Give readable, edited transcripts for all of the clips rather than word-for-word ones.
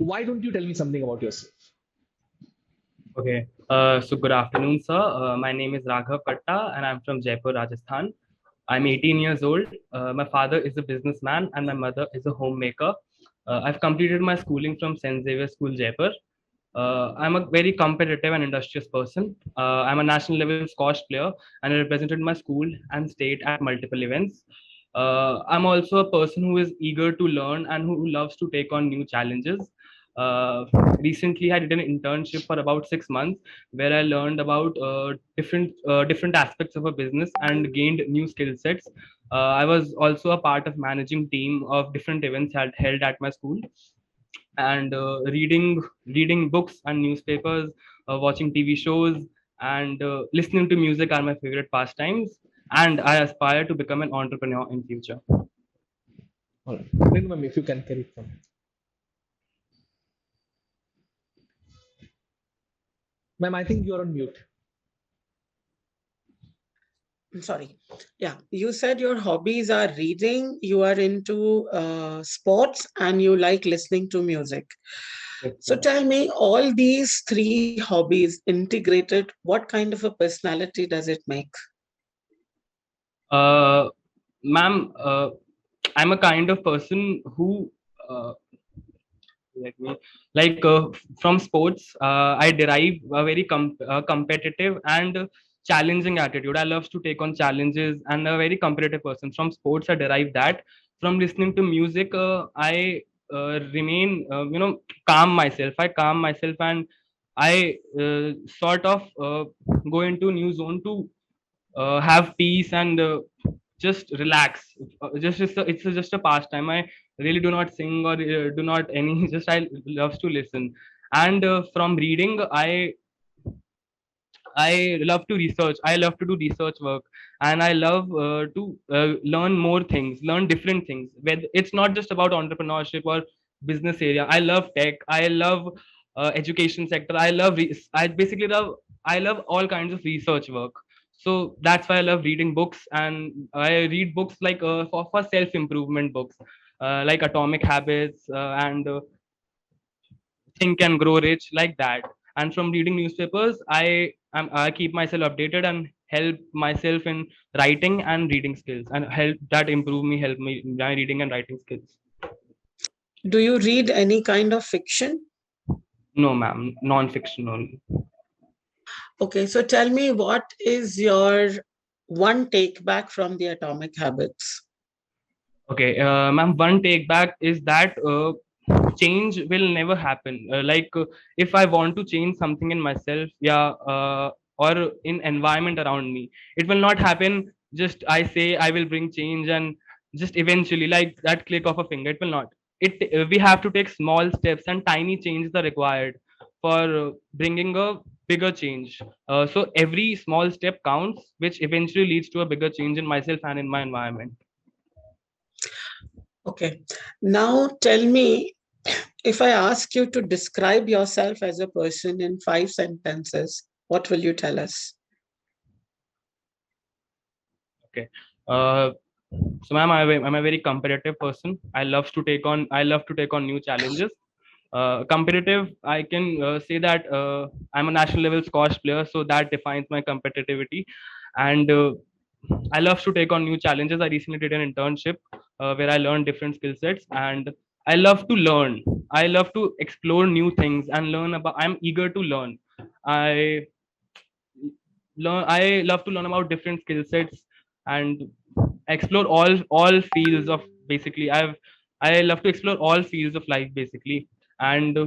why don't you tell me something about yourself? Okay. So good afternoon, sir. My name is Raghav Katta, and I'm from Jaipur, Rajasthan. I'm 18 years old. My father is a businessman, and my mother is a homemaker. I've completed my schooling from St. Xavier School, Jaipur. I'm a very competitive and industrious person. I'm a national level squash player, and I represented my school and state at multiple events. I'm also a person who is eager to learn and who loves to take on new challenges. Uh, Recently, I did an internship for about 6 months where I learned about different aspects of a business and gained new skill sets. I was also a part of managing team of different events held at my school, and reading books and newspapers, watching TV shows, and listening to music are my favorite pastimes. And I aspire to become an entrepreneur in future. All right. Ma'am, if you can carry it from. Ma'am, I think you're on mute. I'm sorry. Yeah, you said your hobbies are reading, you are into sports, and you like listening to music. So tell me, all these three hobbies integrated, what kind of a personality does it make? uh, Ma'am, I'm a kind of person who let me like from sports, I derive a very competitive and challenging attitude. I love to take on challenges and a very competitive person. From sports, I derive that. From listening to music, I remain calm myself. I calm myself, and I sort of go into new zone to have peace and just relax. It's just a pastime. I really do not sing or do not any. Just I love to listen. And from reading, I love to research. I love to do research work, and I love to learn more things, learn different things. Whether it's not just about entrepreneurship or business area. I love tech. I love education sector. I basically love. I love all kinds of research work. So that's why I love reading books, and I read books like for self improvement books, like Atomic Habits and Think and Grow Rich, like that. And from reading newspapers, I keep myself updated and help myself in writing and reading skills, and help me my reading and writing skills. Do you read any kind of fiction? No, ma'am, non-fiction only. Okay, so tell me, what is your one take back from the Atomic Habits? Okay, ma'am, one take back is that change will never happen. If I want to change something in myself, yeah, or in environment around me, it will not happen. Just I say I will bring change, and just eventually, like that click of a finger, it will not. We have to take small steps, and tiny changes are required for bringing a bigger change. So every small step counts, which eventually leads to a bigger change in myself and in my environment. Okay. Now tell me, if I ask you to describe yourself as a person in 5 sentences, what will you tell us? Okay. Uh, so, ma'am, I'm a very competitive person. I love to take on new challenges. Competitive, I can say that I'm a national level squash player, so that defines my competitivity. And I love to take on new challenges. I recently did an internship where I learned different skill sets, and I love to learn. I love to explore new things and learn about. I'm eager to learn. I I love to learn about different skill sets and explore all fields of, basically, I love to explore all fields of life, basically. And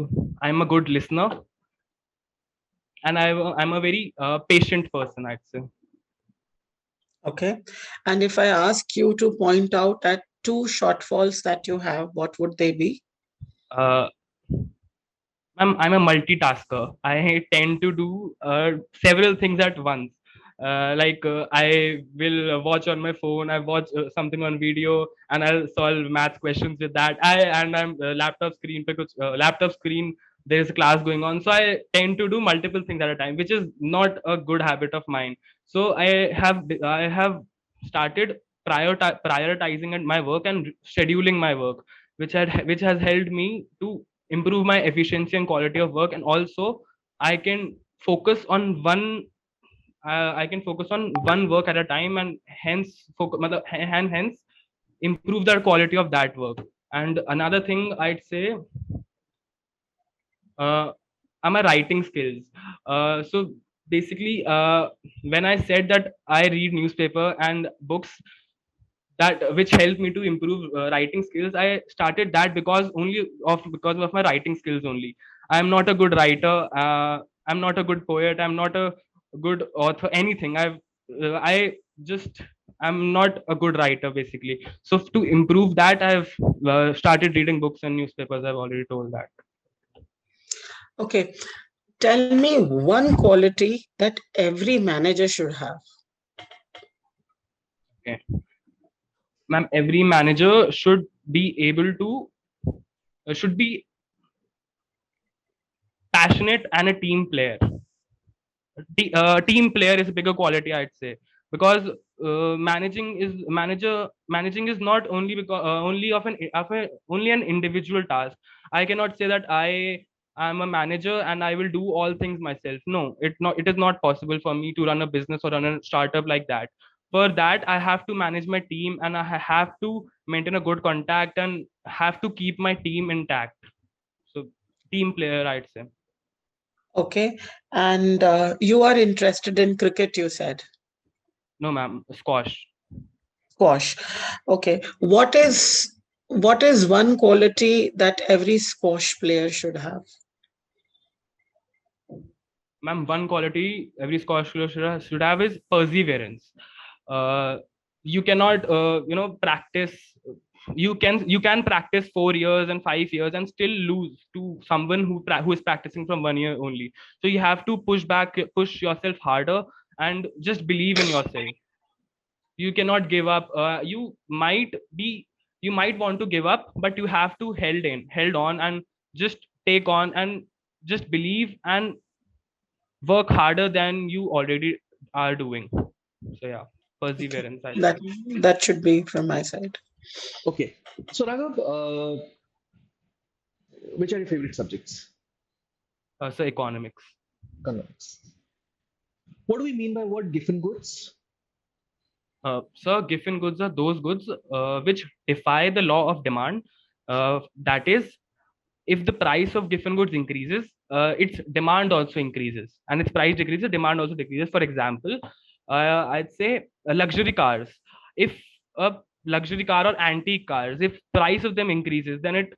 I'm a good listener, and I'm a very patient person, I'd say. Okay. And if I ask you to point out at two shortfalls that you have, what would they be? uh, I'm a multitasker. I tend to do several things at once. I will watch on my phone. I watch something on video, and I'll solve math questions with that. I'm laptop screen, because laptop screen there is a class going on, so I tend to do multiple things at a time, which is not a good habit of mine. So I have started prioritizing my work and scheduling my work, which has helped me to improve my efficiency and quality of work, and also I can focus on one. I can focus on one work at a time, and hence improve the quality of that work. And another thing I'd say, uh, are my writing skills. So basically, when I said that I read newspaper and books, that which helped me to improve writing skills, I started that because of my writing skills only. I'm not a good writer, I'm not a good poet, I'm not a good author, anything. I just I'm not a good writer basically. So to improve that, I've started reading books and newspapers. I've already told that. Okay. Tell me one quality that every manager should have. Okay, ma'am, every manager should be able to should be passionate and a team player. Team player is a bigger quality, I'd say, because managing is not only because only an individual task. I cannot say that I'm a manager and I will do all things myself. No, it is not possible for me to run a business or run a startup like that. For that, I have to manage my team, and I have to maintain a good contact and have to keep my team intact. So team player, I'd say. Okay. And you are interested in cricket, you said. No, ma'am, squash. Squash. Okay. What is one quality that every squash player should have? Ma'am, one quality every squash player should have is perseverance. Uh, you cannot, practice. You can practice 4 years and 5 years and still lose to someone who is practicing from 1 year only. So you have to push yourself harder, and just believe in yourself. You cannot give up. You might want to give up, but you have to held on, and just take on, and just believe and work harder than you already are doing. So yeah, Okay. perseverance, I That say. that should be from my side. Okay. So Raghav, which are your favorite subjects? So economics. Economics. What do we mean by word giffen goods? So given goods are those goods which defy the law of demand. That is, if the price of given goods increases, its demand also increases, and its price decreases, demand also decreases. For example, I'd say luxury cars. If a luxury car or antique cars, if price of them increases, then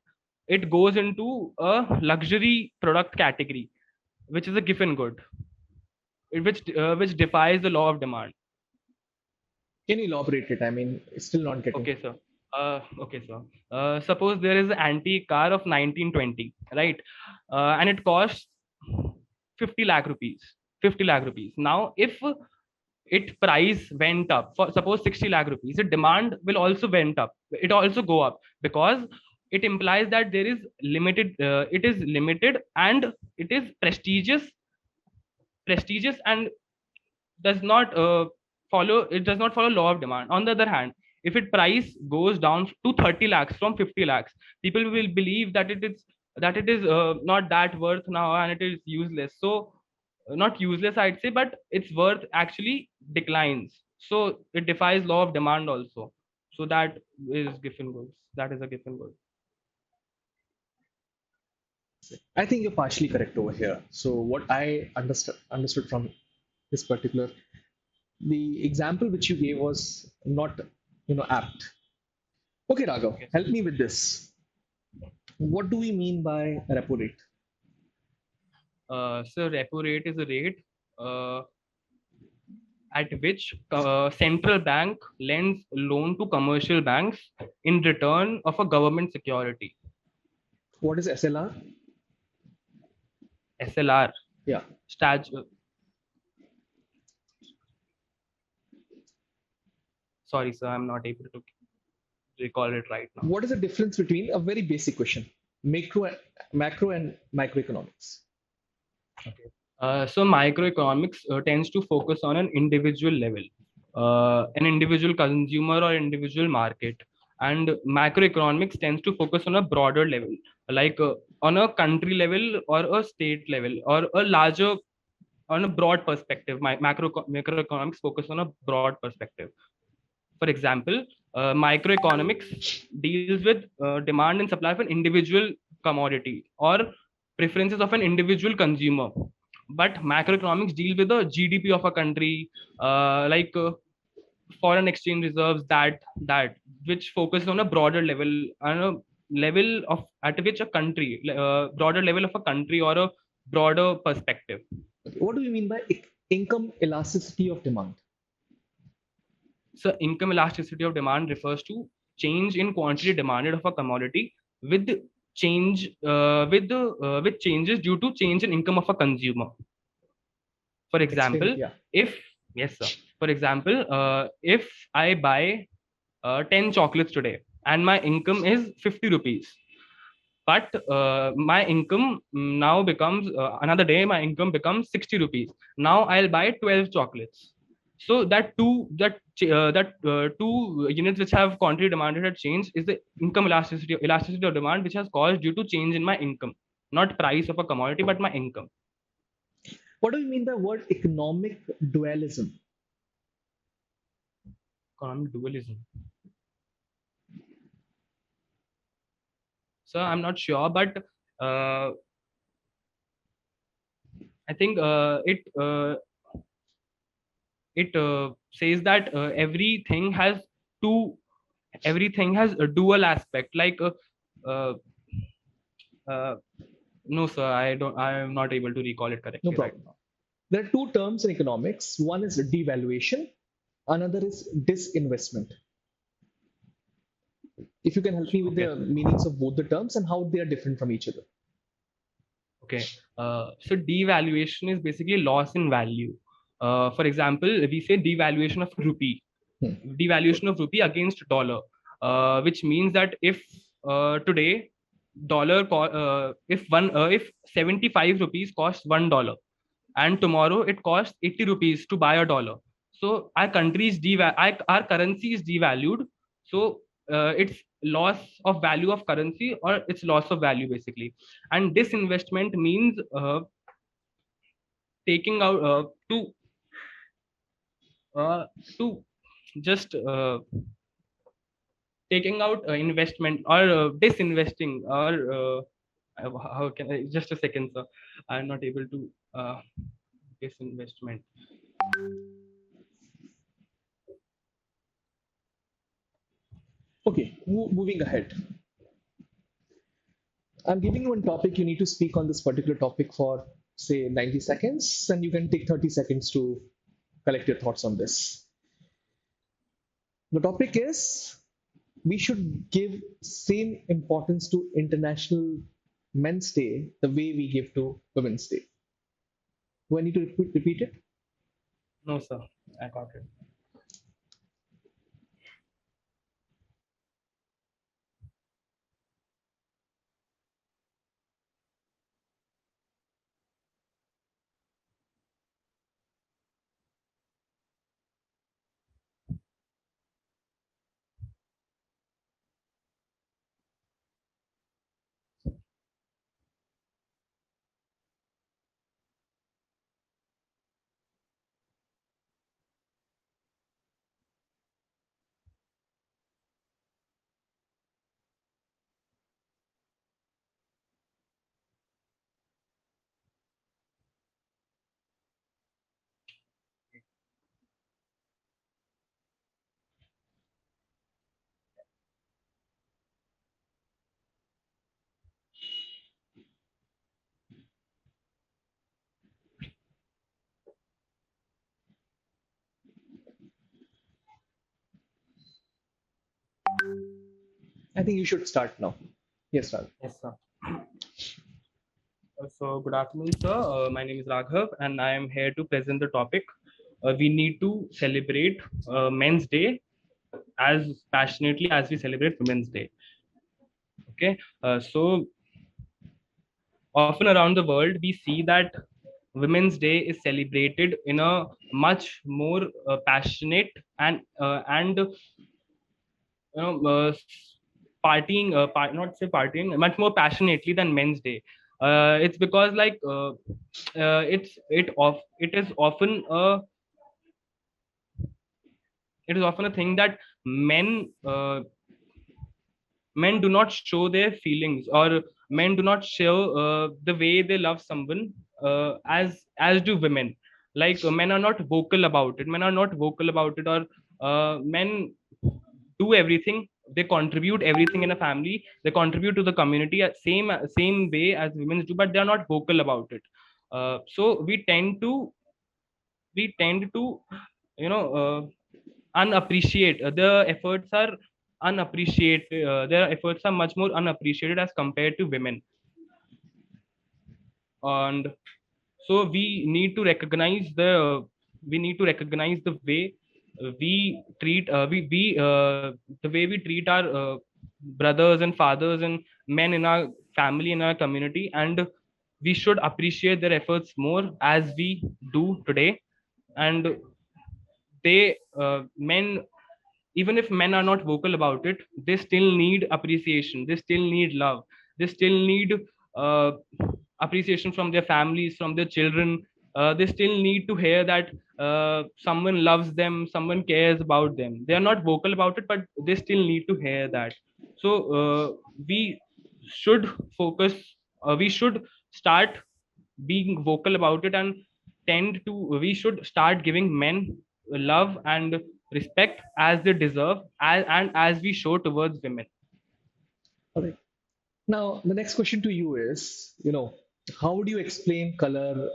it goes into a luxury product category, which is a given good, which defies the law of demand. Can you elaborate it? I mean, it's still not getting. Okay, sir. Okay, sir. Suppose there is an antique car of 1920, right? And it costs 50 lakh rupees. 50 lakh rupees. Now, if it price went up for suppose 60 lakh rupees, the demand will also went up. It also go up, because it implies that there is limited. It is limited, and it is prestigious, and does not follow law of demand. On the other hand, if it price goes down to 30 lakhs from 50 lakhs, people will believe that it is not that worth now, and it is useless. So not useless, I'd say, but its worth actually declines. So it defies law of demand also. So that is given goods. That is a given good. I think you're partially correct over here. So what I understood from this particular, the example which you gave was not, apt. Okay, Raghav, Okay. help me with this. What do we mean by repo rate? So repo rate is a rate uh, at which central bank lends loan to commercial banks in return of a government security. What is SLR? SLR. Yeah. Sorry, sir, I'm not able to recall it right now. What is the difference between a very basic question, macro and microeconomics? Okay. So microeconomics tends to focus on an individual level, an individual consumer or individual market, and macroeconomics tends to focus on a broader level, like on a country level or a state level or a larger, on a broad perspective. Macroeconomics focus on a broad perspective. For example, microeconomics deals with demand and supply of an individual commodity or preferences of an individual consumer. But macroeconomics deal with the GDP of a country, foreign exchange reserves, that which focuses on a broader level, on a level of at which a country, broader level of a country or a broader perspective. Okay. What do you mean by income elasticity of demand? So income elasticity of demand refers to change in quantity demanded of a commodity with with changes due to change in income of a consumer. For Explain it. example, Yeah. if yes sir, for example, if I buy 10 chocolates today and my income is 50 rupees, but my income now becomes another day my income becomes 60 rupees. Now I'll buy 12 chocolates. So that two units which have quantity demanded at change is the income elasticity of demand, which has caused due to change in my income, not price of a commodity but my income. What do you mean by word economic dualism? Economic dualism, so I'm not sure, but uh, I think it says that everything has a dual aspect, like uh, uh, no sir, I am not able to recall it No correctly right problem. now. There are two terms in economics. One is devaluation, another is disinvestment. If you can help me with Okay. the meanings of both the terms and how they are different from each other. Okay. So devaluation is basically loss in value. For example, we say devaluation of rupee, Hmm. devaluation of rupee against dollar, which means that if today if 75 rupees costs $1 and tomorrow it costs 80 rupees to buy a dollar, so our currency is devalued. So it's loss of value of currency, or it's loss of value basically. And disinvestment means taking out to just taking out investment, or disinvesting, or how can I, just a second sir, I'm not able to disinvestment. Okay, moving ahead. I'm giving you one topic. You need to speak on this particular topic for, say, 90 seconds, and you can take 30 seconds to collect your thoughts on this. The topic is we should give same importance to International Men's Day the way we give to Women's Day. Do I need to repeat it? No sir, I got it. I think you should start now. Yes, Raj. Yes sir. So good afternoon sir, my name is Raghav and I am here to present the topic. We need to celebrate Men's Day as passionately as we celebrate Women's Day. Okay, so often around the world we see that Women's Day is celebrated in a much more passionate and partying, not say partying, much more passionately than Men's Day. It's because like it is often a thing that men men do not show their feelings, or men do not show the way they love someone as do women. Like men are not vocal about it. Men are not vocal about it, or men do everything. They contribute everything in a family. They contribute to the community at same way as women do, but they are not vocal about it. So we tend to you know unappreciate their efforts are unappreciated. Their efforts are much more unappreciated as compared to women. And so we need to recognize the way we treat the way we treat our brothers and fathers and men in our family, in our community, and we should appreciate their efforts more as we do today. And they men even if men are not vocal about it, they still need appreciation, they still need love, they still need uh, appreciation from their families, from their children. They still need to hear that someone loves them, someone cares about them. They are not vocal about it, but they still need to hear that. So we should focus, we should start being vocal about it, and we should start giving men love and respect as they deserve, and as we show towards women. All right. Now, the next question to you is, how would you explain color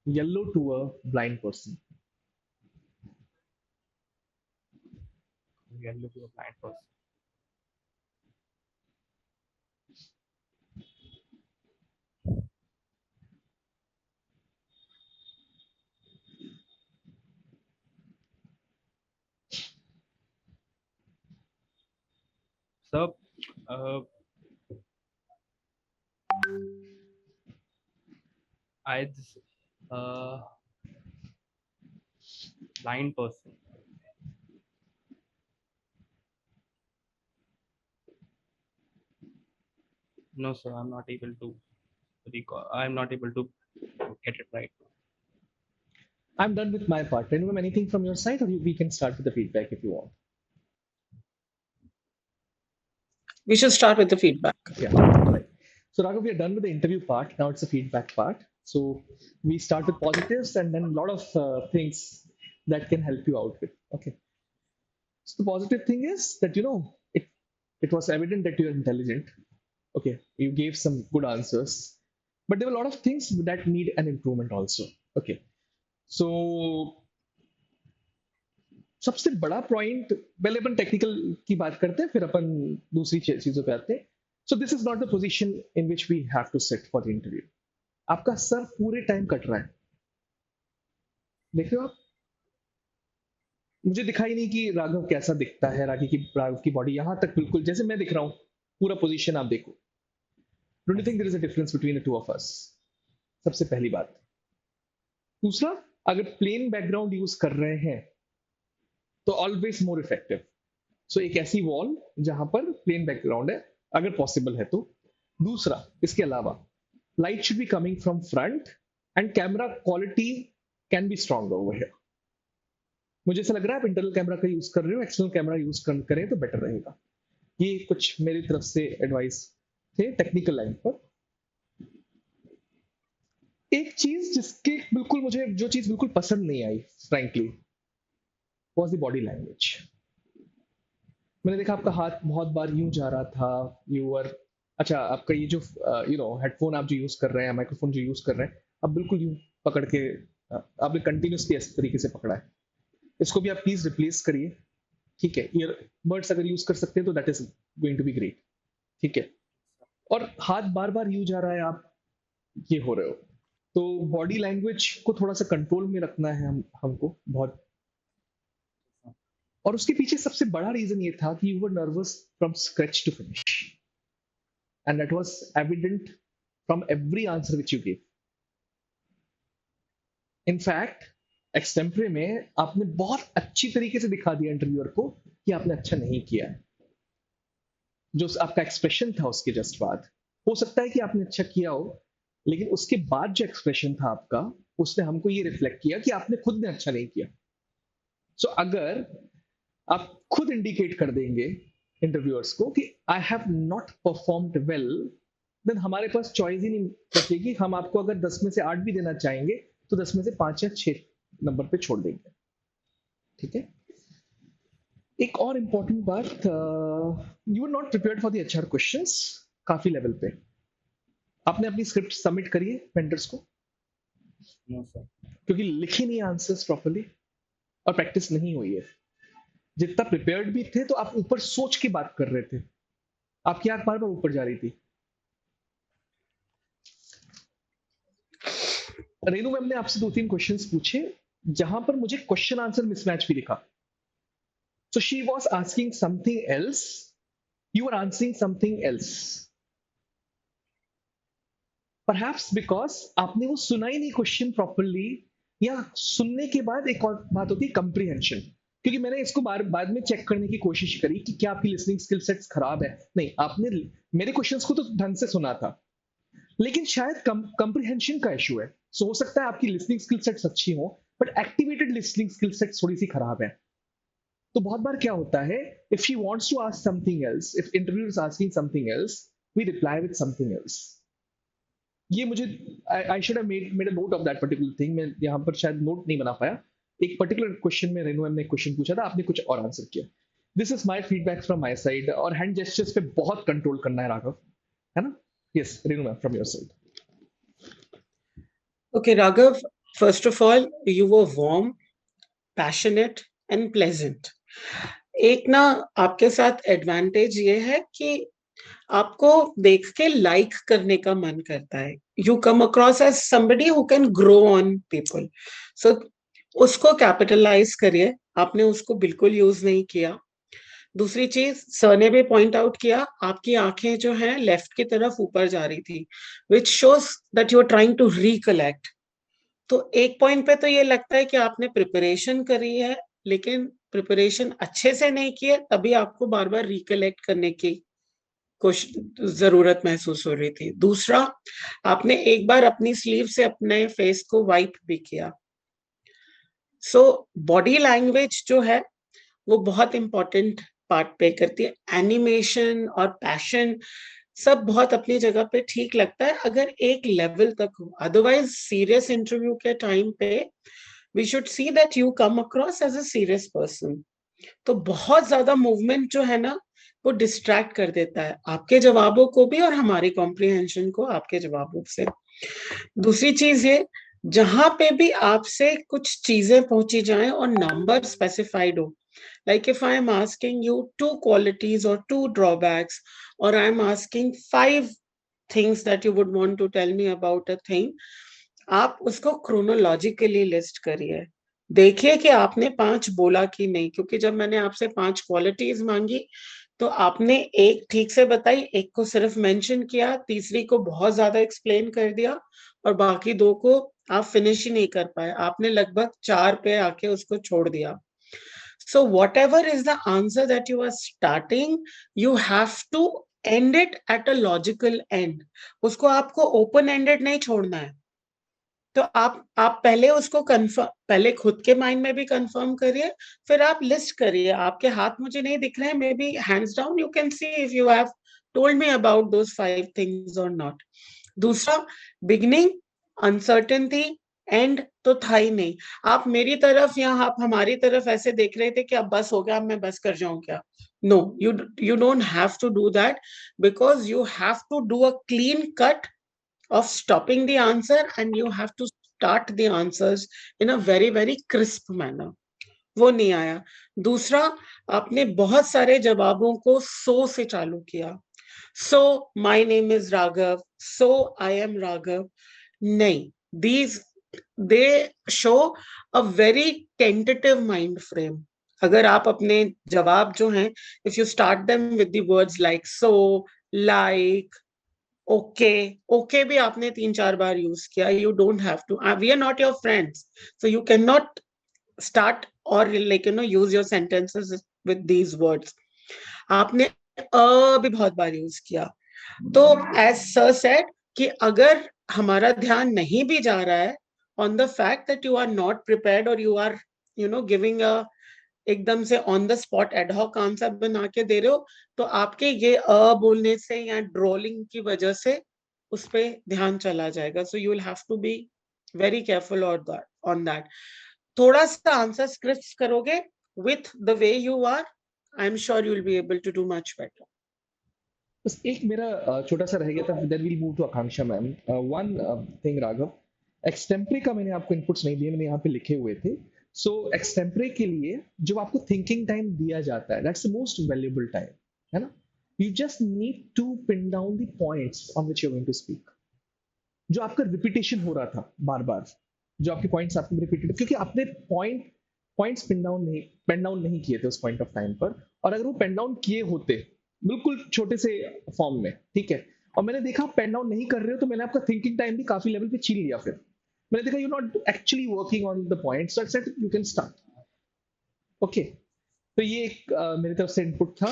yellow to a blind person? We are looking at blind person. So I just blind person. No, sir, I'm not able to recall. I'm not able to get it right. I'm done with my part. Anyone, anything from your side, or we can start with the feedback if you want. We should start with the feedback. Yeah. All right. So, Raghav, we are done with the interview part. Now it's the feedback part. So, we start with positives and then a lot of things that can help you out with. Okay. So, the positive thing is that, it was evident that you're intelligent. Okay. You gave some good answers, but there were a lot of things that need an improvement also. Okay. So, सबसे बड़ा point, पहले अपन technical की बात करते हैं, फिर अपन दूसरी चीजों पे आते हैं. So this is not the position in which we have to sit for the interview. आपका सर पूरे टाइम कट रहा है, देख रहे हो आप. मुझे दिखाई नहीं कि राघव कैसा दिखता है, राघव की बॉडी यहां तक बिल्कुल जैसे मैं दिख रहा हूं. पूरा पोजीशन आप देखो. Don't you think there is a difference between the two of us? सबसे पहली बात. दूसरा, अगर प्लेन बैकग्राउंड यूज कर रहे हैं तो ऑलवेज मोर इफेक्टिव. सो एक ऐसी वॉल जहां पर प्लेन बैकग्राउंड है, अगर पॉसिबल है तो. दूसरा, इसके अलावा light should be coming from front end camera quality can be strong over here. मुझे ऐसा लग रहा है आप इंटरनल कैमरा का यूज कर रहे हो, एक्सटर्नल कैमरा यूज करें तो बेटर रहेगा. ये कुछ मेरी तरफ से एडवाइस थे टेक्निकल लाइन पर. एक चीज जिसके बिल्कुल मुझे जो चीज बिल्कुल पसंद नहीं आई frankly was the body language. मैंने देखा आपका हाथ बहुत बार यूं जा रहा था. यूर अच्छा, आपका ये जो हेडफोन आप जो यूज कर रहे हैं, माइक्रोफोन जो यूज कर रहे हैं, आप बिल्कुल यूं पकड़ के आपने कंटिन्यूसली इस तरीके से पकड़ा है. इसको भी आप प्लीज रिप्लेस करिए. ठीक है, ईयरबड्स अगर यूज कर सकते हैं तो that is going to be great. ठीक है. और हाथ बार बार यूं जा रहा है, आप ये हो रहे हो, तो बॉडी लैंग्वेज को थोड़ा सा कंट्रोल में रखना है हमको बहुत. और उसके पीछे सबसे बड़ा रीजन ये था कि you were nervous from scratch to finish, and that was evident from every answer which you give. In fact extempore में आपने बहुत अच्छी तरीके से दिखा दिया इंटरव्यूअर को कि आपने अच्छा नहीं किया है. जो आपका एक्सप्रेशन था उसके जस्ट बाद, हो सकता है कि आपने अच्छा किया हो, लेकिन उसके बाद जो एक्सप्रेशन था आपका, उसने हमको ये रिफ्लेक्ट किया कि आपने खुद ने अच्छा नहीं किया। सो अगर आप खुद इंडिकेट कर देंगे इंटरव्यूअर्स को कि I have not performed well, then हमारे पास चॉइस ही नहीं बचेगी। हम आपको अगर 10 में से 8 भी देना चाहेंगे तो 10 में से 5 या 6 नंबर पे छोड़ देंगे। ठीक है। एक और इम्पॉर्टेंट बात, you are not prepared for the HR questions. काफी लेवल पे आपने अपनी स्क्रिप्ट सबमिट करी है वेंडर्स को? No sir. क्योंकि लिखी नहीं आंसर्स प्रॉपर्ली और प्रैक्टिस नहीं हुई है। जितना प्रिपेयर्ड भी थे तो आप ऊपर सोच के बात कर रहे थे, आपकी आंख बार बार ऊपर जा रही थी। रेनू मैम ने आपसे 2-3 क्वेश्चंस पूछे जहां पर मुझे क्वेश्चन आंसर मिसमैच भी दिखा। So she was asking something else, you are answering something else, perhaps because आपने वो सुना ही नहीं क्वेश्चन प्रॉपर्ली, या सुनने के बाद एक और बात होती है कंप्रीहेंशन। क्योंकि मैंने इसको बाद में चेक करने की कोशिश करी कि क्या आपकी लिसनिंग स्किल सेट्स खराब है। नहीं, आपने मेरे क्वेश्चंस को तो ढंग से सुना था, लेकिन शायद कंप्रीहेंशन का इशू है। सो हो सकता है आपकी लिसनिंग स्किल सेट्स अच्छी हो, but activated listening skill sets थोड़ी सी खराब है। तो बहुत बार क्या होता है, if she wants to ask something else, if interviewer is asking something else, we reply with something else. ये मुझे, I should have made a note of that particular thing. मैं यहाँ पर शायद नोट नहीं बना पाया। एक पर्टिकुलर क्वेश्चन में रेनू मैम ने क्वेश्चन पूछा था, आपने कुछ और आंसर किया। This is my feedback from my side. और हैंड जेस्चर्स पे बहुत कंट्रोल करना है राघव, है ना? Yes Renu ma'am, from your side. Okay, Raghav, first of all, you were warm, passionate and pleasant. एक ना आपके साथ एडवांटेज ये है कि आपको देख के लाइक करने का मन करता है। You come across as somebody who can grow on people. So उसको कैपिटलाइज करिए, आपने उसको बिल्कुल यूज नहीं किया। दूसरी चीज, सर ने भी पॉइंट आउट किया, आपकी आंखें जो हैं लेफ्ट की तरफ ऊपर जा रही थी, which shows that you are trying to recollect. तो एक पॉइंट पे तो ये लगता है कि आपने प्रिपरेशन करी है, लेकिन प्रिपरेशन अच्छे से नहीं की है, तभी आपको बार बार रिकलेक्ट करने की कुछ जरूरत महसूस हो रही थी। दूसरा, आपने एक बार अपनी स्लीव से अपने फेस को वाइप भी किया। सो बॉडी लैंग्वेज जो है वो बहुत इंपॉर्टेंट पार्ट प्ले करती है। एनिमेशन और पैशन सब बहुत अपनी जगह पे ठीक लगता है अगर एक लेवल तक हो। अदरवाइज सीरियस इंटरव्यू के टाइम पे we should see that you come across as a serious person. तो बहुत ज्यादा मूवमेंट जो है ना वो डिस्ट्रैक्ट कर देता है आपके जवाबों को भी और हमारी कॉम्प्रिहेंशन को आपके जवाबों से। दूसरी चीज ये, जहां पे भी आपसे कुछ चीजें पहुंची जाएं और नंबर स्पेसिफाइड हो, like if I am asking you 2 qualities or 2 drawbacks, or I am asking 5 things that you would want to tell me about a thing, आप उसको chronologically लिस्ट करिए। देखिए कि आपने 5 बोला कि नहीं, क्योंकि जब मैंने आपसे 5 क्वालिटीज मांगी तो आपने एक ठीक से बताई, एक को सिर्फ मेंशन किया, तीसरी को बहुत ज्यादा एक्सप्लेन कर दिया और बाकी 2 को आप फिनिश ही नहीं कर पाए। आपने लगभग 4 पे आके उसको छोड़ दिया। So whatever is the answer that you are starting, you have to end it at a logical end. उसको आपको open ended नहीं छोड़ना है। तो आप पहले उसको कंफर्म, पहले खुद के माइंड में भी कंफर्म करिए, फिर आप लिस्ट करिए। आपके हाथ मुझे नहीं दिख रहे हैं, may be hands down you can see if you have told me about those 5 things और नॉट। दूसरा, बिगनिंग अनसर्टेन थी, एंड तो था ही नहीं। आप मेरी तरफ या आप हमारी तरफ ऐसे देख रहे थे कि अब बस हो गया, अब मैं बस कर जाऊं क्या? No, you don't have to do that, because you have to do a clean cut of stopping the answer and you have to start the answers in a very very crisp manner. वो नहीं आया। दूसरा, आपने बहुत सारे जवाबों को सो से चालू किया। So my name is Raghav, so I am Raghav. नहीं, these they show a very tentative mind frame. अगर आप अपने जवाब जो हैं, if you start them with the words like so, like, okay भी आपने 3-4 बार यूज किया, you don't have to. We are not your friends, so you cannot start or use your sentences with these words. आपने भी बहुत बार use किया। तो as sir said कि अगर हमारा ध्यान नहीं भी जा रहा है on the fact that you are not prepared और यू आर गिविंग अ एकदम से on the spot ad hoc answer बना के दे रहे हो, तो आपके ये बोलने से या ड्रोलिंग की वजह से उस पे ध्यान चला जाएगा। So you will have to be very careful on that. थोड़ा सा आंसर स्क्रिप्ट करोगे with the way you are, I am sure you will be able to do much better. बस एक मेरा छोटा सा रह गया था, then we'll move to Akanksha ma'am. One thing Raghav, extempore का मैंने आपको इनपुट्स नहीं दिए, मैंने यहाँ पे लिखे हुए थे। सो एक्सटेम्परे के लिए जो आपको थिंकिंग टाइम दिया जाता है, that's the most valuable time, है ना? You just need to pin down the points on which you are going to speak. जो आपका रिपीटेशन हो रहा था बार बार, जो आपके पॉइंट्स आपने रिपीटेड, क्योंकि आपने पॉइंट्स पेन डाउन नहीं किए थे उस पॉइंट ऑफ टाइम पर। और अगर वो पेन डाउन किए होते बिल्कुल छोटे से फॉर्म में, ठीक है, और मैंने देखा पेन डाउन नहीं कर रहे हो, तो मैंने आपका थिंकिंग टाइम भी काफी लेवल पे छीन लिया। फिर मैंने देखा you not actually working on the points, so said you can start. Okay, तो ये एक मेरी तरफ से इनपुट था।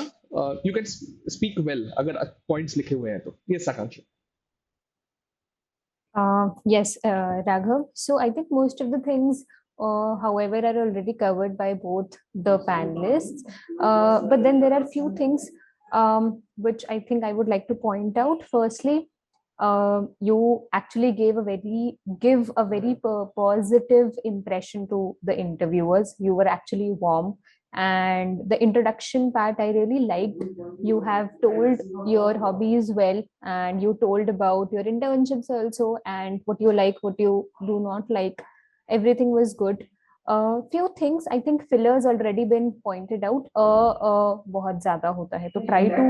यू कैन स्पीक वेल अगर पॉइंट्स लिखे हुए हैं तो। ये आकांक्षा। Yes, Raghav. So I think most of the things, however, are already covered by both the panelists. But then there are few things which I think I would like to point out. Firstly, you actually give a very positive impression to the interviewers. You were actually warm, and the introduction part I really liked. You have told your hobbies well, and you told about your internships also, and what you like, what you do not like. Everything was good. Few things I think fillers already been pointed out. बहुत ज्यादा होता है, तो try to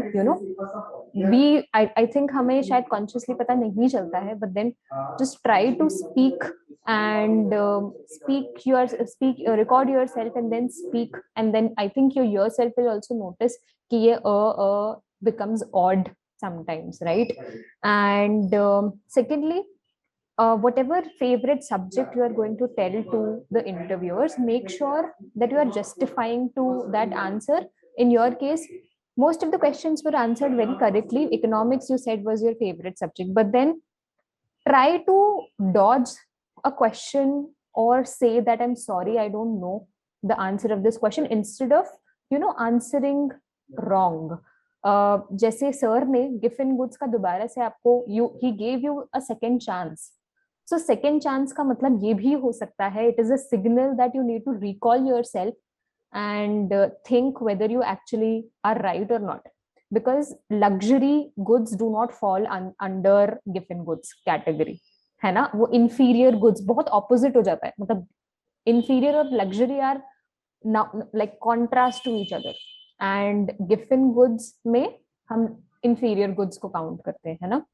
be, I think हमें शायद consciously पता नहीं चलता है, but then just try to speak and record yourself and then speak, and then I think you yourself will also notice कि ये becomes odd sometimes, right? And secondly, whatever favorite subject you are going to tell to the interviewers, make sure that you are justifying to that answer. In your case, most of the questions were answered very correctly. Economics, you said, was your favorite subject, but then try to dodge a question or say that I'm sorry, I don't know the answer of this question, instead of answering wrong. जैसे sir ने Giffen goods का दोबारा से आपको he gave you a second chance. So second chance का मतलब ये भी हो सकता है, it is a signal that you need to recall yourself and think whether you actually are right or not, because luxury goods do not fall under Giffen goods category, है ना? वो inferior goods बहुत opposite हो जाता है, मतलब inferior और luxury are now like contrast to each other, and Giffen goods में हम inferior goods को count करते हैं, है ना?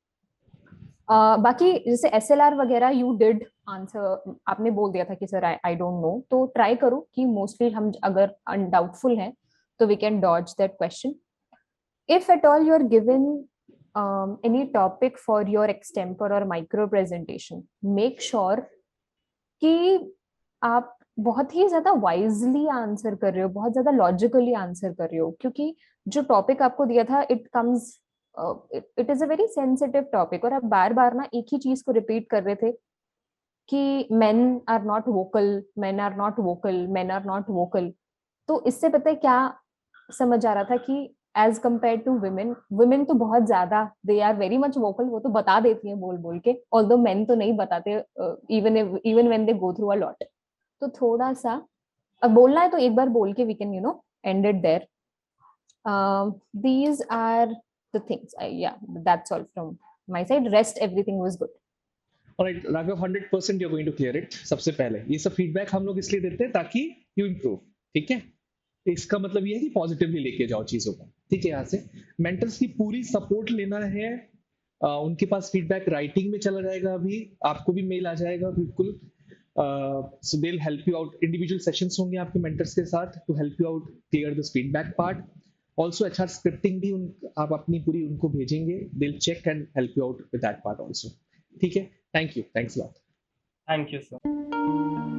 बाकी जैसे SLR वगैरह यू डिड आंसर, आपने बोल दिया था कि सर आई डोंट नो, तो ट्राई करो कि मोस्टली हम अगर डाउटफुल हैं तो we can dodge that question. If at all you are given any topic for your extempore or micro presentation, make sure कि आप बहुत ही ज्यादा वाइजली आंसर कर रहे हो, बहुत ज्यादा लॉजिकली आंसर कर रहे हो, क्योंकि जो टॉपिक आपको दिया था it is a very sensitive topic, और आप बार बार ना एक ही चीज को रिपीट कर रहे थे कि men are not vocal, men are not vocal, men are not vocal. तो इससे पता है क्या समझ आ रहा था कि एज कम्पेयर टू वुमेन तो बहुत ज्यादा they are very much vocal, वो तो बता देती हैं बोल बोल के, ऑल्दो मेन तो नहीं बताते even when they go through a lot. तो थोड़ा सा अब बोलना है तो एक बार बोल के we can end it there. These are the things. That's all from my side. Rest everything was good. Alright, Raghav, 100% you're going to clear it. सबसे पहले ये सब फीडबैक हम लोग इसलिए देते हैं ताकि यू इम्प्रूव, ठीक है? इसका मतलब ये है कि पॉजिटिवली लेके जाओ चीजों को, ठीक है? यहाँ से मेंटर्स की पूरी सपोर्ट लेना है. उनके पास फीडबैक राइटिंग में चला जाएगा, अभी आपको भी मेल आ जाएगा बिल्कुल. So they will help you out. Individual sessions होंगे आपके मेंटर्स के साथ to help you out clear this feedback part. Also HR scripting भी आप अपनी पूरी उनको भेजेंगे. They will check and help you out with that part also, ठीक है? Thank you, thanks a lot. Thank you, sir.